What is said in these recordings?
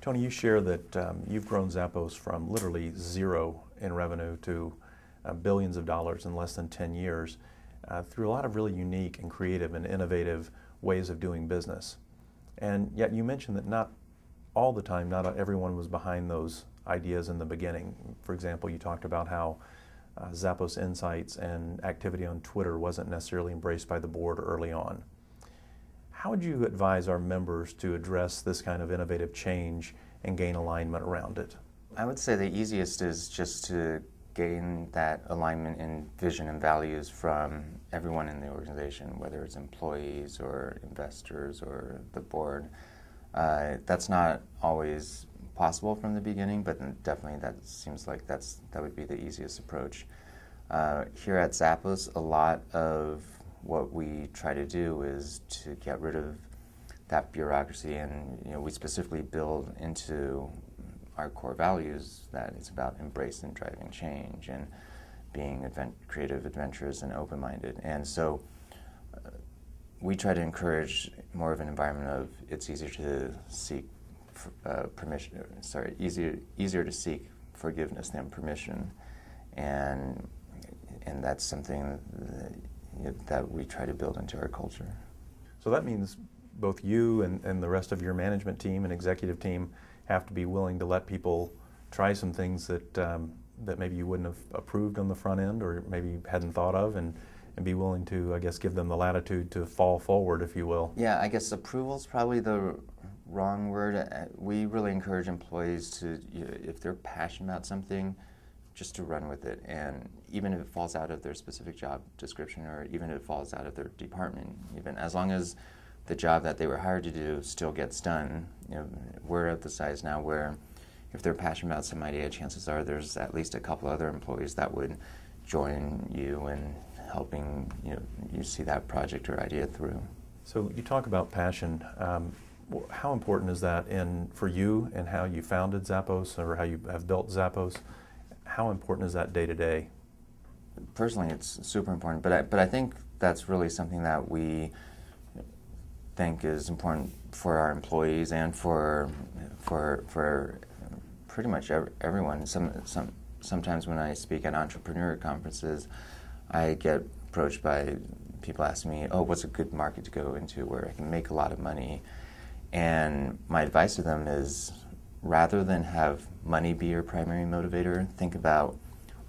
Tony, you share that you've grown Zappos from literally zero in revenue to billions of dollars in less than 10 years through a lot of really unique and creative and innovative ways of doing business. And yet you mentioned that not all the time, not everyone was behind those ideas in the beginning. For example, you talked about how Zappos Insights and activity on Twitter wasn't necessarily embraced by the board early on. How would you advise our members to address this kind of innovative change and gain alignment around it? I would say the easiest is just to gain that alignment in vision and values from everyone in the organization, whether it's employees or investors or the board. That's not always possible from the beginning, but definitely that seems like that would be the easiest approach. Here at Zappos, a lot of what we try to do is to get rid of that bureaucracy, and we specifically build into our core values that it's about embracing and driving change and being creative, adventurous, and open-minded. And so we try to encourage more of an environment of it's easier to seek easier to seek forgiveness than permission, and that's something that we try to build into our culture. So that means both you and the rest of your management team and executive team have to be willing to let people try some things that that maybe you wouldn't have approved on the front end or maybe hadn't thought of, and be willing to, I guess, give them the latitude to fall forward, if you will. Yeah, I guess approval's probably the wrong word. We really encourage employees to, if they're passionate about something, just to run with it. And even if it falls out of their specific job description, or even if it falls out of their department, even as long as the job that they were hired to do still gets done. We're at the size now where if they're passionate about some idea, chances are there's at least a couple other employees that would join you in helping you see that project or idea through. So you talk about passion. How important is that for you and how you founded Zappos, or how you have built Zappos? How important is that day to day? Personally, it's super important, but I think that's really something that we think is important for our employees and for pretty much everyone. Sometimes when I speak at entrepreneur conferences, I get approached by people asking me, "Oh, what's a good market to go into where I can make a lot of money?" And my advice to them is, rather than have money be your primary motivator, think about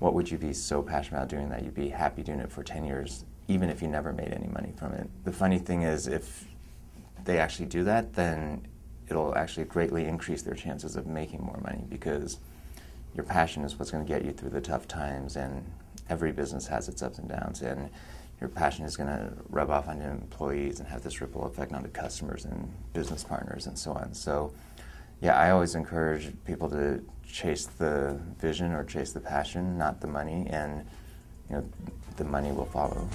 what would you be so passionate about doing that you'd be happy doing it for 10 years, even if you never made any money from it. The funny thing is, if they actually do that, then it'll actually greatly increase their chances of making more money, because your passion is what's going to get you through the tough times, and every business has its ups and downs, and your passion is going to rub off on your employees and have this ripple effect on the customers and business partners and so on. So yeah, I always encourage people to chase the vision or chase the passion, not the money, and the money will follow.